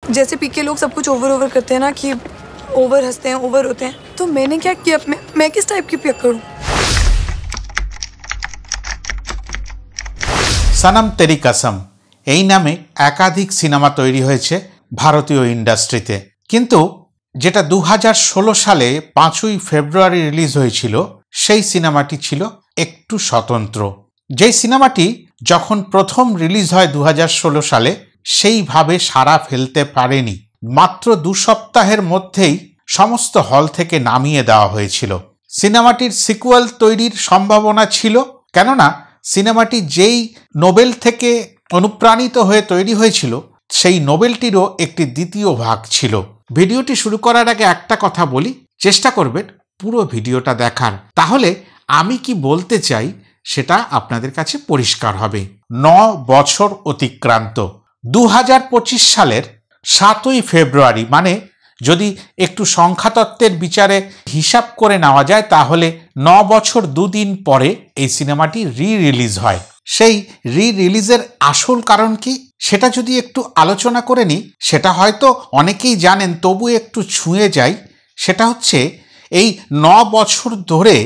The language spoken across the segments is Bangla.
जैसे पीके लोग सब कुछ ओवर ओवर करते हैं ना कि ओवर हंसते हैं, ओवर होते हैं, तो मैंने क्या किया? मैं किस टाइप की पियक्कड़ हूँ? सनम तेरी कसम এই নামে একাধিক সিনেমা তৈরি হয়েছে ভারতীয় ইন্ডাস্ট্রিতে, কিন্তু যেটা 2016 সালে 5ই ফেব্রুয়ারি রিলিজ হয়েছিল সেই সিনেমাটি ছিল একটু স্বতন্ত্র। যেই সিনেমাটি যখন প্রথম রিলিজ হয় 2016 সালে সেইভাবে সাড়া ফেলতে পারেনি। মাত্র 2 সপ্তাহের মধ্যেই সমস্ত হল থেকে নামিয়ে দেওয়া হয়েছিল। সিনেমাটির সিকুয়েল তৈরির সম্ভাবনা ছিল, কেননা সিনেমাটি যেই নোবেল থেকে অনুপ্রাণিত হয়ে তৈরি হয়েছিল সেই নোবেলটিরও একটি দ্বিতীয় ভাগ ছিল। ভিডিওটি শুরু করার আগে একটা কথা বলি, চেষ্টা করবেন পুরো ভিডিওটা দেখার, তাহলে আমি কি বলতে চাই সেটা আপনাদের কাছে পরিষ্কার হবে। 9 বছর অতিক্রান্ত 2025 সালের 7ই ফেব্রুয়ারি, মানে যদি একটু সংখ্যাতত্ত্বের বিচারে হিসাব করে নেওয়া যায় তাহলে 9 বছর 2 দিন পরে এই সিনেমাটি রিলিজ হয়। সেই রিলিজের আসল কারণ কি সেটা যদি একটু আলোচনা করে নিই, সেটা হয়তো অনেকেই জানেন, তবু একটু ছুঁয়ে যাই। সেটা হচ্ছে এই 9 বছর ধরে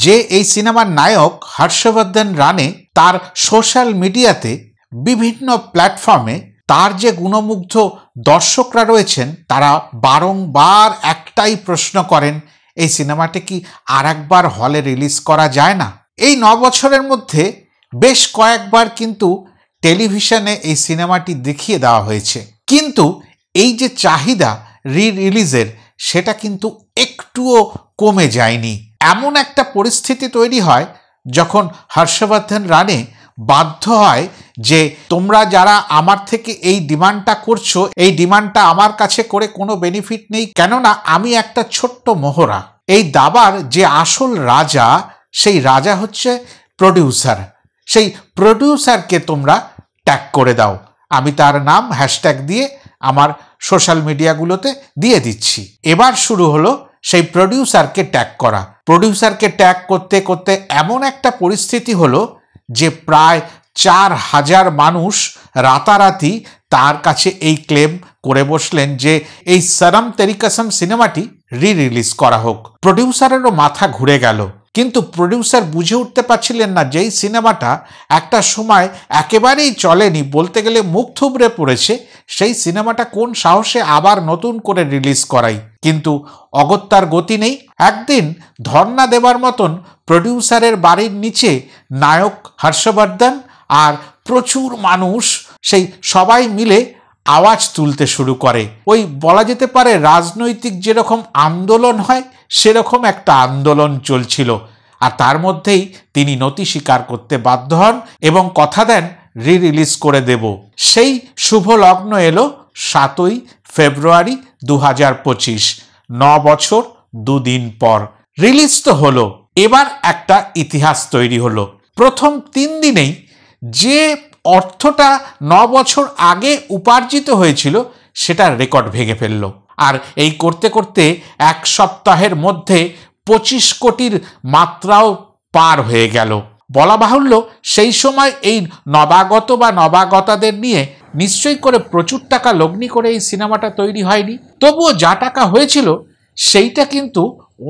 যে এই সিনেমার নায়ক হর্ষবর্ধন রানে তার সোশ্যাল মিডিয়াতে বিভিন্ন প্ল্যাটফর্মে তার যে গুণমুগ্ধ দর্শকরা রয়েছেন তারা বারংবার একটাই প্রশ্ন করেন, এই সিনেমাটি কি আর একবার হলে রিলিজ করা যায় না? এই 9 বছরের মধ্যে বেশ কয়েকবার কিন্তু টেলিভিশনে এই সিনেমাটি দেখিয়ে দেওয়া হয়েছে, কিন্তু এই যে চাহিদা রিলিজের সেটা কিন্তু একটুও কমে যায়নি। এমন একটা পরিস্থিতি তৈরি হয় যখন হর্ষবর্ধন রানে বাধ্য হয় যে তোমরা যারা আমার থেকে এই ডিমান্ডটা করছো, এই ডিমান্ডটা আমার কাছে করে কোনো বেনিফিট নেই, কেননা আমি একটা ছোট্ট মোহরা। এই দাবার যে আসল রাজা, সেই রাজা হচ্ছে প্রডিউসার। সেই প্রডিউসারকে তোমরা ট্যাগ করে দাও, আমি তার নাম হ্যাশট্যাগ দিয়ে আমার সোশ্যাল মিডিয়াগুলোতে দিয়ে দিচ্ছি। এবার শুরু হলো সেই প্রডিউসারকে ট্যাগ করা। প্রডিউসারকে ট্যাগ করতে করতে এমন একটা পরিস্থিতি হলো যে প্রায় 4000 মানুষ রাতারাতি তার কাছে এই ক্লেম করে বসলেন যে এই সনম তেরি কসম সিনেমাটি রিলিজ করা হোক। প্রডিউসারেরও মাথা ঘুরে গেল, কিন্তু প্রডিউসার বুঝে উঠতে পারছিলেন না যেই সিনেমাটা একটা সময় একেবারেই চলেনি, বলতে গেলে মুখ থুবড়ে পড়েছে, সেই সিনেমাটা কোন সাহসে আবার নতুন করে রিলিজ করাই। কিন্তু অগত্যার গতি নেই। একদিন ধর্ণা দেবার মতন প্রডিউসারের বাড়ির নিচে নায়ক হর্ষবর্ধন আর প্রচুর মানুষ সেই সবাই মিলে আওয়াজ তুলতে শুরু করে। ওই বলা যেতে পারে রাজনৈতিক যেরকম আন্দোলন হয় সেরকম একটা আন্দোলন চলছিল। আর তার মধ্যেই তিনি নতি স্বীকার করতে বাধ্য হন এবং কথা দেন রিলিজ করে দেব। সেই শুভ লগ্ন এলো 7ই ফেব্রুয়ারি 2025, 9 বছর 2 দিন পর রিলিজ তো হলো। এবার একটা ইতিহাস তৈরি হলো। প্রথম 3 দিনেই যে অর্থটা 9 বছর আগে উপার্জিত হয়েছিল সেটার রেকর্ড ভেঙে ফেলল। আর এই করতে করতে 1 সপ্তাহের মধ্যে 25 কোটির মাত্রাও পার হয়ে গেল। বলা বাহুল্য সেই সময় এই নবাগত বা নবাগতাদের নিয়ে নিশ্চয়ই করে প্রচুর টাকা লগ্নি করে এই সিনেমাটা তৈরি হয়নি, তবুও যা টাকা হয়েছিল সেইটা কিন্তু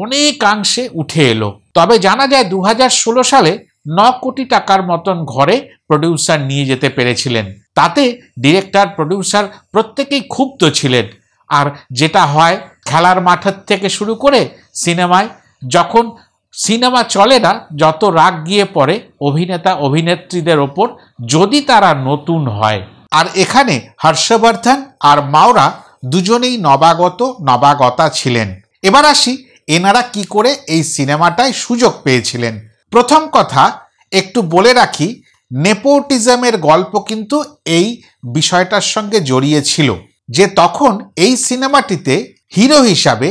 অনেকাংশে উঠে এলো। তবে জানা যায় 2016 সালে 9 কোটি টাকার মতন ঘরে প্রডিউসার নিয়ে যেতে পেরেছিলেন। তাতে ডিরেক্টর প্রডিউসার প্রত্যেকেই ক্ষুব্ধ ছিলেন। আর যেটা হয় খেলার মাঠের থেকে শুরু করে সিনেমায় যখন সিনেমা চলে না, যত রাগ গিয়ে পড়ে অভিনেতা অভিনেত্রীদের ওপর যদি তারা নতুন হয়। আর এখানে হর্ষবর্ধন আর মাওরা দুজনেই নবাগতা ছিলেন। এবার আসি এনারা কি করে এই সিনেমাটায় সুযোগ পেয়েছিলেন। প্রথম কথা একটু বলে রাখি, নেপোটিজমের গল্প কিন্তু এই বিষয়টার সঙ্গে জড়িয়ে ছিল যে তখন এই সিনেমাটিতে হিরো হিসাবে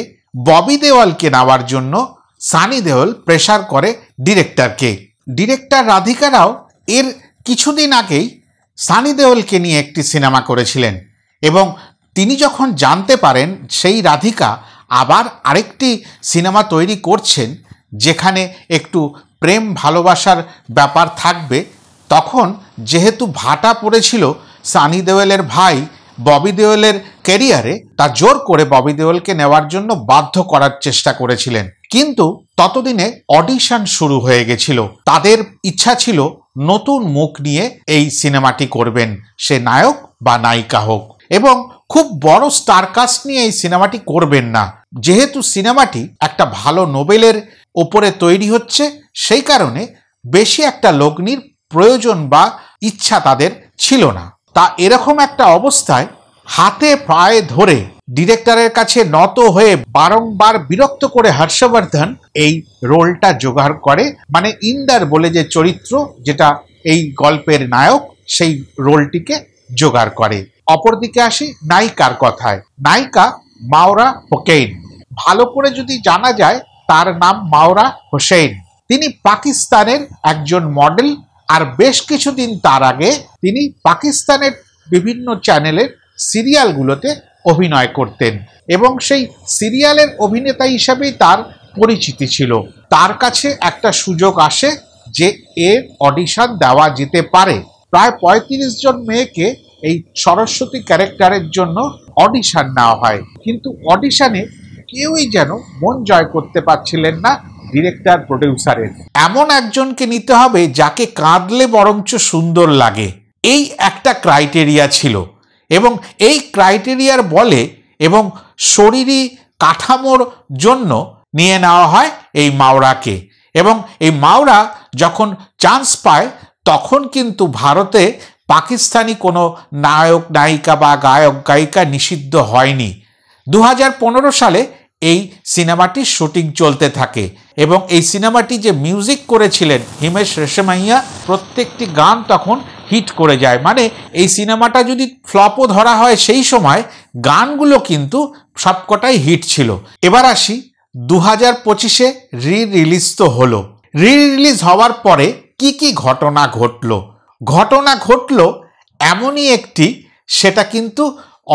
ববি দেওয়ালকে নেওয়ার জন্য সানি দেওল প্রেসার করে ডিরেক্টরকে। ডিরেক্টর রাধিকা রাও এর কিছুদিন আগেই সানি দেওলকে নিয়ে একটি সিনেমা করেছিলেন এবং তিনি যখন জানতে পারেন সেই রাধিকা আবার আরেকটি সিনেমা তৈরি করছেন যেখানে একটু প্রেম ভালোবাসার ব্যাপার থাকবে, তখন যেহেতু ভাটা পড়েছিল সানি দেওলের ভাই ববি দেওলের ক্যারিয়ারে তা জোর করে ববি দেওলকে নেওয়ার জন্য বাধ্য করার চেষ্টা করেছিলেন। কিন্তু ততদিনে অডিশন শুরু হয়ে গেছিল। তাদের ইচ্ছা ছিল নতুন মুখ নিয়ে এই সিনেমাটি করবেন, সে নায়ক বা নায়িকা হোক, এবং খুব বড় স্টারকাস্ট নিয়ে এই সিনেমাটি করবেন না। যেহেতু সিনেমাটি একটা ভালো নোবেলের ওপরে তৈরি হচ্ছে, সেই কারণে বেশি একটা লগ্নির প্রয়োজন বা ইচ্ছা তাদের ছিল না। তা এরকম একটা অবস্থায় হাতে পায়ে ধরে ডিরেক্টরের কাছে নত হয়ে বারংবার বিরক্ত করে হর্ষবর্ধন এই রোলটা জোগাড় করে, মানে ইন্দার বলে যে চরিত্র, যেটা এই গল্পের নায়ক, সেই রোলটিকে জোগাড় করে। অপরদিকে আসি নায়িকার কথায়। নায়িকা মাওরা হোসেন। ভালো করে যদি জানা যায়, তার নাম মাওরা হোসেন। তিনি পাকিস্তানের একজন মডেল, আর বেশ কিছুদিন তার আগে তিনি পাকিস্তানের বিভিন্ন চ্যানেলের সিরিয়ালগুলোতে অভিনয় করতেন, এবং সেই সিরিয়ালের অভিনেতা হিসাবেই তার পরিচিতি ছিল। তার কাছে একটা সুযোগ আসে যে এর অডিশন দেওয়া যেতে পারে। প্রায় ৩৫ জন মেয়েকে এই সরস্বতী ক্যারেক্টারের জন্য অডিশন নেওয়া হয়, কিন্তু অডিশনে কেউই যেন মন জয় করতে পারছিলেন না ডিরেক্টর প্রডিউসারের। এমন একজনকে নিতে হবে যাকে কাঁদলে বরঞ্চ সুন্দর লাগে, এই একটা ক্রাইটেরিয়া ছিল। এবং এই ক্রাইটেরিয়ার বলে এবং শরীরী কাঠামোর জন্য নিয়ে নেওয়া হয় এই মাওরাকে। এবং এই মাওরা যখন চান্স পায়, তখন কিন্তু ভারতে পাকিস্তানি কোনো নায়ক নায়িকা বা গায়ক গায়িকা নিষিদ্ধ হয়নি। 2015 সালে এই সিনেমাটির শুটিং চলতে থাকে, এবং এই সিনেমাটি যে মিউজিক করেছিলেন হিমেশ রেশমাইয়া, প্রত্যেকটি গান তখন হিট করে যায়। মানে এই সিনেমাটা যদি ফ্লপও ধরা হয় সেই সময়, গানগুলো কিন্তু সবকটাই হিট ছিল। এবার আসি 2025-এ রিলিজ তো হলো। রিলিজ হওয়ার পরে কি কি ঘটনা ঘটলো এমনই একটি, সেটা কিন্তু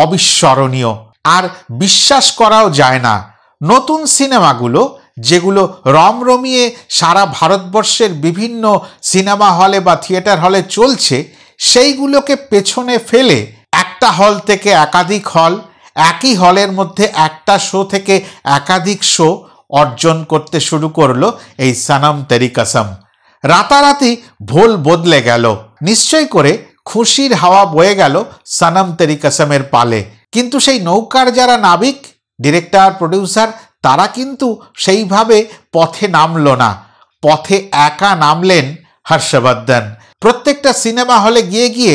অবিস্মরণীয়, আর বিশ্বাস করাও যায় না। নতুন সিনেমাগুলো যেগুলো রমরমিয়ে সারা ভারতবর্ষের বিভিন্ন সিনেমা হলে বা থিয়েটার হলে চলছে, সেইগুলোকে পেছনে ফেলে একটা হল থেকে একাধিক হল, একই হলের মধ্যে একটা শো থেকে একাধিক শো অর্জন করতে শুরু করলো এই সনম তেরি কসম। রাতারাতি ভোল বদলে গেল, নিশ্চয় করে খুশির হাওয়া বয়ে গেল সনম তেরি কসমের পালে। কিন্তু সেই নৌকার যারা নাবিক, ডিরেক্টর প্রডিউসার, তারা কিন্তু সেইভাবে পথে নামলো না। পথে একা নামলেন হর্ষবর্ধন। প্রত্যেকটা সিনেমা হলে গিয়ে গিয়ে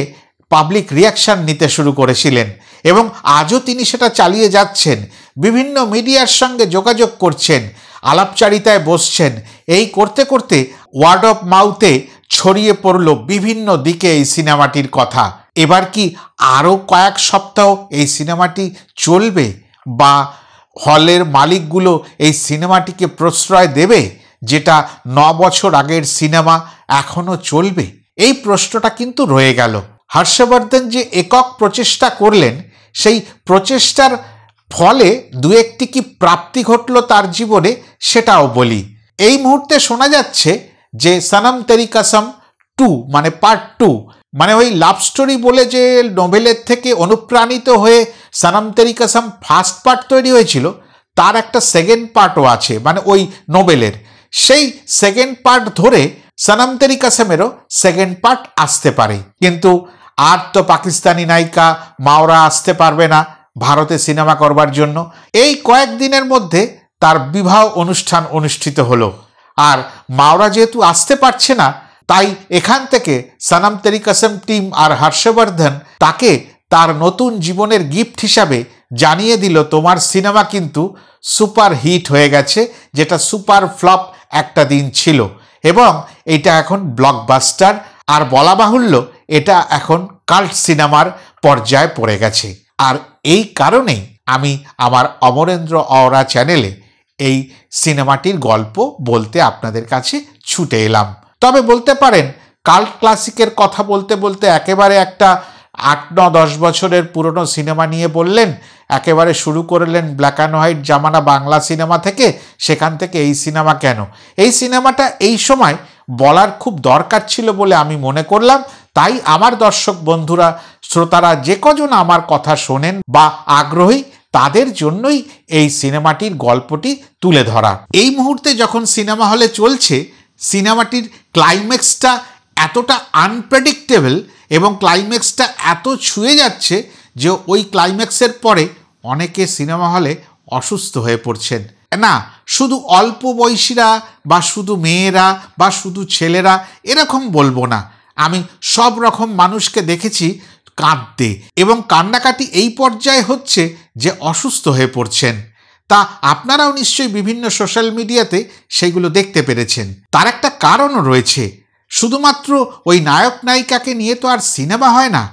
পাবলিক রিয়াকশন নিতে শুরু করেছিলেন, এবং আজও তিনি সেটা চালিয়ে যাচ্ছেন। বিভিন্ন মিডিয়ার সঙ্গে যোগাযোগ করছেন, আলাপচারিতায় বসছেন। এই করতে করতে ওয়ার্ড অফ মাউথে ছড়িয়ে পড়ল বিভিন্ন দিকে এই সিনেমাটির কথা। এবার কি আরও কয়েক সপ্তাহ এই সিনেমাটি চলবে, বা হলের মালিকগুলো এই সিনেমাটিকে প্রশ্রয় দেবে, যেটা 9 বছর আগের সিনেমা এখনও চলবে? এই প্রশ্নটা কিন্তু রয়ে গেল। হর্ষবর্ধন যে একক প্রচেষ্টা করলেন, সেই প্রচেষ্টার ফলে দু একটি কি প্রাপ্তি ঘটল তার জীবনে, সেটাও বলি। এই মুহূর্তে শোনা যাচ্ছে যে সনম তেরি কসম 2, মানে পার্ট 2, মানে ওই লাভ স্টোরি বলে যে নোবেলের থেকে অনুপ্রাণিত হয়ে সনম তেরি কসম ফার্স্ট পার্ট তৈরি হয়েছিল, তার একটা সেকেন্ড পার্টও আছে, মানে ওই নোবেলের। সেই সেকেন্ড পার্ট ধরে সনম তেরি কসমেরও সেকেন্ড পার্ট আসতে পারে। কিন্তু আর তো পাকিস্তানি নায়িকা মাওরা আসতে পারবে না ভারতে সিনেমা করবার জন্য। এই কয়েকদিনের মধ্যে তার বিবাহ অনুষ্ঠান অনুষ্ঠিত হলো, আর মাওরা যেহেতু আসতে পারছে না, তাই এখান থেকে সনম তেরি কসম টিম আর হর্ষবর্ধন তাকে তার নতুন জীবনের গিফট হিসাবে জানিয়ে দিল, তোমার সিনেমা কিন্তু সুপার হিট হয়ে গেছে, যেটা সুপার ফ্লপ একটা দিন ছিল, এবং এটা এখন ব্লকবাস্টার, আর বলা বাহুল্য এটা এখন কাল্ট সিনেমার পর্যায়ে পড়ে গেছে। আর এই কারণেই আমি আমার অমরেন্দ্র অওরা চ্যানেলে এই সিনেমাটির গল্প বলতে আপনাদের কাছে ছুটে এলাম। তবে বলতে পারেন, কাল্ট ক্লাসিকের কথা বলতে বলতে একেবারে একটা 8-9-10 বছরের পুরনো সিনেমা নিয়ে বললেন, একেবারে শুরু করলেন ব্ল্যাক অ্যান্ড হোয়াইট জামানা বাংলা সিনেমা থেকে, সেখান থেকে এই সিনেমা কেন? এই সিনেমাটা এই সময় বলার খুব দরকার ছিল বলে আমি মনে করলাম, তাই আমার দর্শক বন্ধুরা শ্রোতারা যে কজন আমার কথা শোনেন বা আগ্রহী তাদের জন্যই এই সিনেমাটির গল্পটি তুলে ধরা। এই মুহূর্তে যখন সিনেমা হলে চলছে, সিনেমাটির ক্লাইম্যাক্সটা এতটা আনপ্রেডিক্টেবল এবং ক্লাইম্যাক্সটা এত ছুঁয়ে যাচ্ছে যে ওই ক্লাইম্যাক্সের পরে অনেকে সিনেমা হলে অসুস্থ হয়ে পড়ছেন। না শুধু অল্প বয়সীরা বা শুধু মেয়েরা বা শুধু ছেলেরা এরকম বলবো না, আমি সব রকম মানুষকে দেখেছি কাঁদতে, এবং কান্নাকাটি এই পর্যায়ে হচ্ছে যে অসুস্থ হয়ে পড়ছেন। তা আপনারাও নিশ্চয়ই বিভিন্ন সোশ্যাল মিডিয়াতে সেইগুলো দেখতে পেরেছেন। তার একটা কারণও রয়েছে, শুধুমাত্র ওই নায়ক নায়িকাকে নিয়ে তো আর সিনেমা হয় না।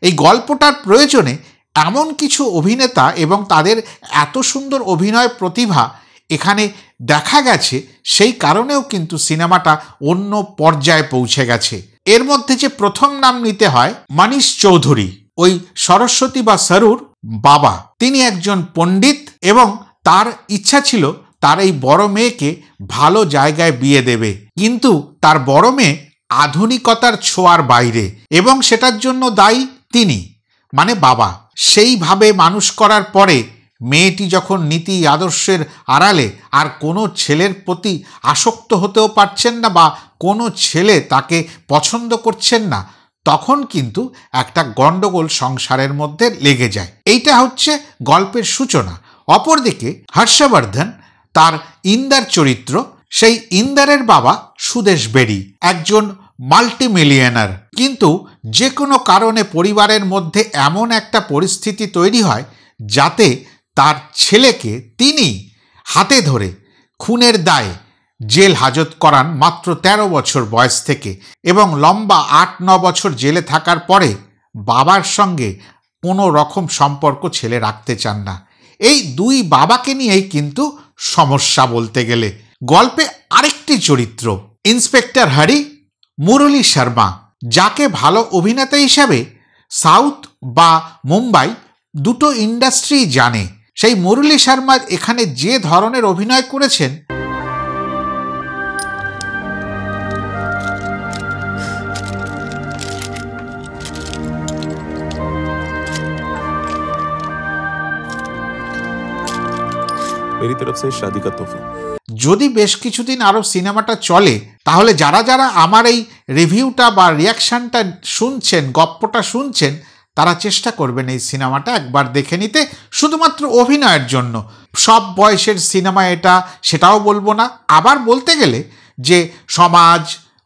এই গল্পটার প্রয়োজনে এমন কিছু অভিনেতা এবং তাদের এত সুন্দর অভিনয় প্রতিভা এখানে দেখা গেছে, সেই কারণেও কিন্তু সিনেমাটা অন্য পর্যায়ে পৌঁছে গেছে। এর মধ্যে যে প্রথম নাম নিতে হয় মনীষ চৌধুরী, ওই সরস্বতী বা সরুর বাবা। তিনি একজন পণ্ডিত এবং তার ইচ্ছা ছিল তার এই বড় মেয়েকে ভালো জায়গায় বিয়ে দেবে, কিন্তু তার বড় মেয়ে আধুনিকতার ছোঁয়ার বাইরে এবং সেটার জন্য দায়ী তিনি, মানে বাবা। সেইভাবে মানুষ করার পরে মেয়েটি যখন নীতি আদর্শের আড়ালে আর কোনো ছেলের প্রতি আসক্ত হতেও পারছেন না বা কোনো ছেলে তাকে পছন্দ করছেন না, তখন কিন্তু একটা গণ্ডগোল সংসারের মধ্যে লেগে যায়। এইটা হচ্ছে গল্পের সূচনা। অপরদিকে হর্ষবর্ধন, তার ইন্দার চরিত্র, সেই ইন্দারের বাবা সুদেশ বেড়ি একজন মাল্টিমিলিয়নার, কিন্তু যে কোনো কারণে পরিবারের মধ্যে এমন একটা পরিস্থিতি তৈরি হয় যাতে তার ছেলেকে তিনি হাতে ধরে খুনের দায়ে জেল হাজত করান মাত্র 13 বছর বয়স থেকে, এবং লম্বা 8-9 বছর জেলে থাকার পরে বাবার সঙ্গে কোনো রকম সম্পর্ক ছেলে রাখতে চান না। এই দুই বাবাকে নিয়েই কিন্তু সমস্যা বলতে গেলে। গল্পে আরেকটি চরিত্র ইন্সপেক্টর হরি, মুরলী শর্মা, যাকে ভালো অভিনেতা হিসাবে সাউথ বা মুম্বাই দুটো ইন্ডাস্ট্রি জানে। সেই মুরলী শর্মা এখানে যে ধরনের অভিনয় করেছেন, मेरी तरफ से शादी का तोहफा। যদি বেশ কিছুদিন আরও সিনেমাটা চলে তাহলে যারা যারা আমার এই রিভিউটা বা রিয়াকশানটা শুনছেন, গল্পটা শুনছেন, তারা চেষ্টা করবেন এই সিনেমাটা একবার দেখে নিতে, শুধুমাত্র অভিনয়ের জন্য। সব বয়সের সিনেমা এটা, সেটাও বলবো না। আবার বলতে গেলে যে সমাজ,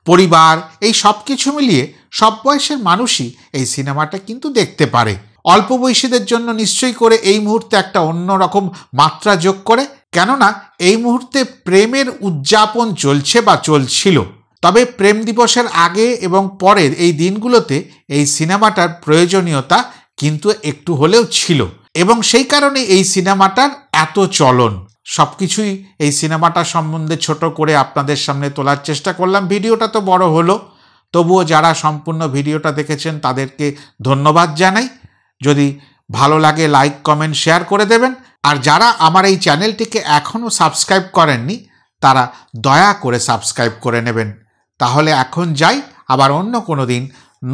পরিবার, এই সব কিছু মিলিয়ে সব বয়সের মানুষই এই সিনেমাটা কিন্তু দেখতে পারে। অল্প বয়সীদের জন্য নিশ্চয়ই করে এই মুহূর্তে একটা অন্যরকম মাত্রা যোগ করে, কেননা এই মুহূর্তে প্রেমের উদযাপন চলছে বা চলছিল। তবে প্রেম দিবসের আগে এবং পরের এই দিনগুলোতে এই সিনেমাটার প্রয়োজনীয়তা কিন্তু একটু হলেও ছিল, এবং সেই কারণে এই সিনেমাটার এত চলন। সব কিছুই এই সিনেমাটা সম্বন্ধে ছোট করে আপনাদের সামনে তোলার চেষ্টা করলাম। ভিডিওটা তো বড় হলো, তবুও যারা সম্পূর্ণ ভিডিওটা দেখেছেন তাদেরকে ধন্যবাদ জানাই। যদি ভালো লাগে লাইক, কমেন্ট, শেয়ার করে দেবেন। আর যারা আমার এই চ্যানেলটিকে এখনও সাবস্ক্রাইব করেননি তারা দয়া করে সাবস্ক্রাইব করে নেবেন। তাহলে এখন যাই, আবার অন্য কোনো দিন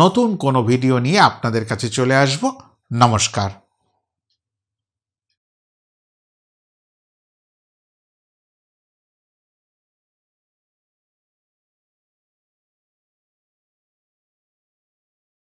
নতুন কোনো ভিডিও নিয়ে আপনাদের কাছে চলে আসব। নমস্কার।